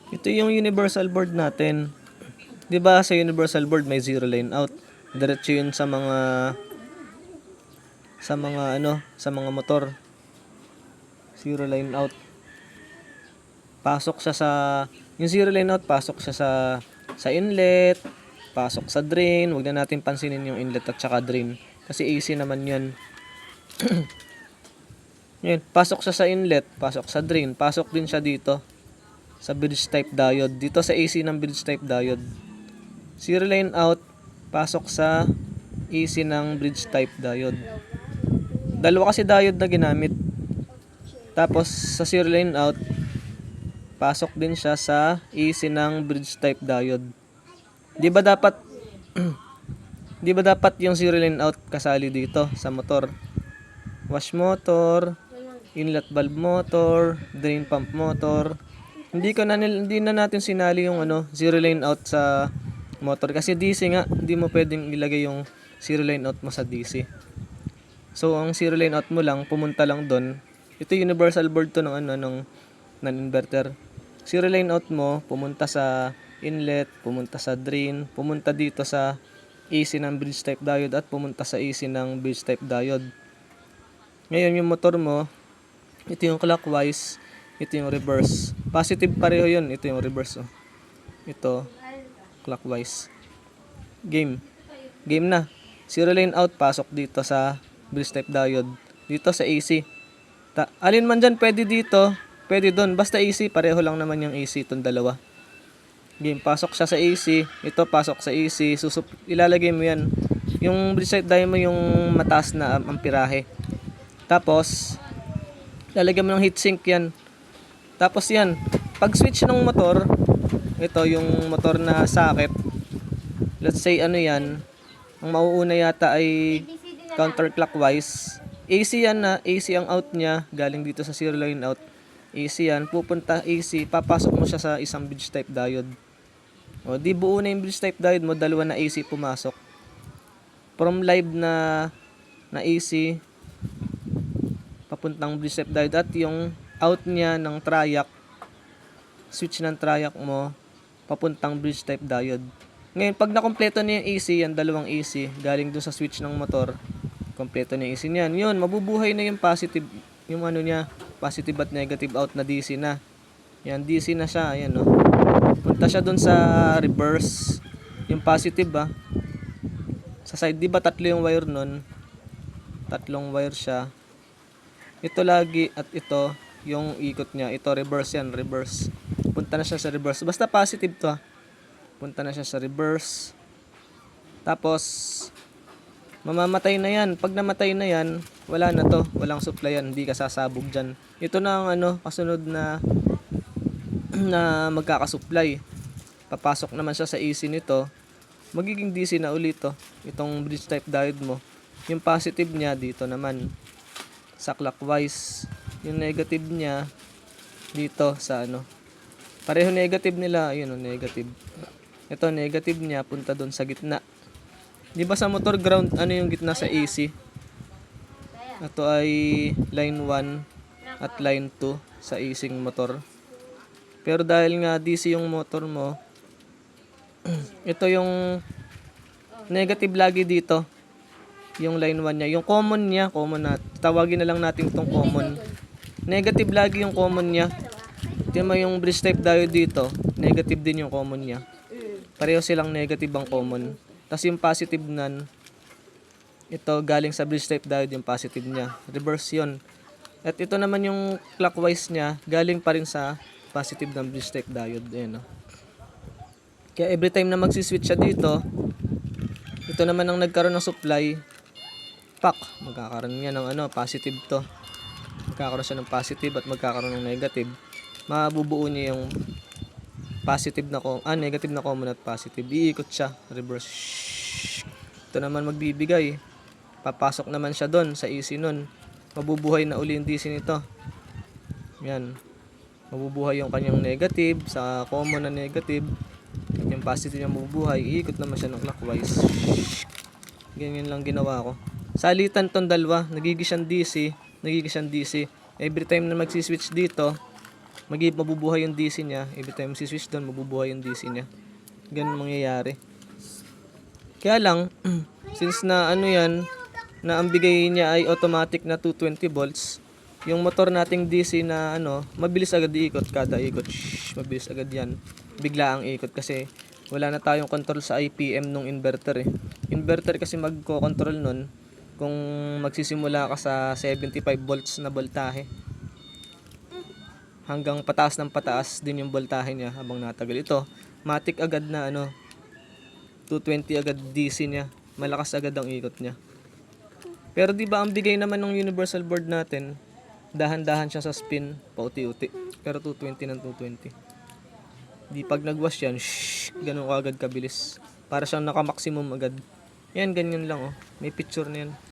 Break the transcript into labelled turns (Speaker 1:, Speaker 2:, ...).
Speaker 1: Ito yung universal board natin. 'Di ba sa universal board may zero line out. Diretso 'yun sa mga motor. Zero line out. Pasok siya sa yung zero line out, pasok siya sa inlet, pasok sa drain. Huwag na natin pansinin yung inlet at saka drain kasi AC naman 'yan. Yan, pasok siya sa inlet, pasok sa drain, pasok din siya dito sa bridge type diode. Dito sa AC ng bridge type diode. Zero line out, pasok sa AC ng bridge type diode. Dalawa kasi diode na ginamit. Tapos sa zero line out, pasok din siya sa AC ng bridge type diode. 'Di ba dapat 'Di ba dapat yung zero line out kasali dito sa motor? Wash motor, inlet valve motor, drain pump motor. Hindi na natin sinali yung zero line out sa motor kasi DC nga, hindi mo pwedeng ilagay yung zero line out mo sa DC. So ang zero line out mo lang, pumunta lang doon. Ito universal board to ng non-inverter. Zero line out mo, pumunta sa inlet, pumunta sa drain, pumunta dito sa AC ng bridge type diode at pumunta sa AC ng bridge type diode. Ngayon yung motor mo, ito yung clockwise, ito yung reverse. Positive pareho yun, ito yung reverse. Oh. Ito, clockwise. Game na. Zero line out, pasok dito sa bridge type diode. Dito sa AC. Alin man dyan, pwede dito, pwede doon. Basta AC, pareho lang naman yung AC itong dalawa. Game, pasok siya sa AC. Ito, pasok sa AC. Ilalagay mo yan. Yung bridge type diode mo yung mataas na amperahe. Tapos, lalagyan mo ng heatsink yan. Tapos yan, pag switch ng motor, ito yung motor na socket. Let's say yan, ang mauuna yata ay counterclockwise. AC yan na, AC ang out niya, galing dito sa zero line out. AC yan, pupunta AC, papasok mo siya sa isang bridge type diode. O, di buo na yung bridge type diode mo, dalawa na AC pumasok. From live na AC, papuntang bridge type diode at yung out niya ng triac, switch ng triac mo, papuntang bridge type diode. Ngayon, pag nakompleto na yung AC, yan dalawang AC, galing dun sa switch ng motor, kompleto na yung AC niyan. Yun, mabubuhay na yung positive, yung niya, positive at negative out na DC na. Yan, DC na siya, ayan no. Punta siya dun sa reverse, yung positive sa side, di ba tatlo yung wire nun? Tatlong wire siya. Ito lagi at ito yung ikot niya. Ito reverse yan, reverse. Punta na siya sa reverse. Basta positive to Punta na siya sa reverse. Tapos mamamatay na yan. Pag namatay na yan, wala na to. Walang supply yan. Hindi ka sasabog dyan. Ito na ang kasunod na magkakasupply. Papasok naman siya sa AC nito. Magiging DC na ulit to. Itong bridge type diode mo. Yung positive niya dito naman sa clockwise, yung negative niya dito sa pareho negative nila, ayun negative. Ito negative niya punta doon sa gitna. 'Di ba sa motor ground yung gitna sa AC? Ito ay line 1 at line 2 sa AC ng motor. Pero dahil nga DC yung motor mo, ito yung negative lagi dito. Yung line 1 niya, yung common niya, tawagin na lang natin itong common. Negative lagi yung common niya. Tingnan mo yung bridge type diode dito, negative din yung common niya. Pareho silang negative ang common. Tapos yung positive nan, ito galing sa bridge type diode yung positive niya. Reverse yun. At ito naman yung clockwise niya, galing pa rin sa positive ng bridge type diode. Ayan, no? Kaya every time na magsiswitch siya dito, ito naman ang nagkaroon ng supply, magkakaroon niya ng positive to. Magkakaroon siya ng positive at magkakaroon ng negative. Mabubuo niya yung positive na negative na common at positive. Iikot siya, reverse. Ito naman magbibigay. Papasok naman siya doon sa AC nun. Mabubuhay na uli yung DC nito. Yan. Mabubuhay yung kanyang negative sa common na negative. Yung positive niya mabubuhay. Iikot naman siya ng clockwise. Ganyan lang ginawa ko. Salitan tong dalawa, nagiging siyang DC. Every time na magsiswitch dito, mabubuhay yung DC niya. Every time si-switch doon, mabubuhay yung DC niya. Ganun mangyayari. Kaya lang, since na ano yan, na ang bigay niya ay automatic na 220 volts, yung motor nating DC na ano, mabilis agad iikot kada ikot. Mabilis agad yan. Bigla ang ikot kasi wala na tayong control sa IPM nung inverter eh. Inverter kasi magko-control nun kung magsisimula ka sa 75 volts na voltahe. Hanggang pataas ng pataas din yung voltahe niya habang natagal. Ito, matic agad na ano, 220 agad DC niya. Malakas agad ang ikot niya. Pero di ba ang bigay naman ng universal board natin, dahan-dahan siya sa spin, pauti-uti. Pero 220 ng 220. Di pag nagwash yan, ganun ka agad kabilis. Para siyang naka-maximum agad. Yan, ganyan lang oh. May picture na yan.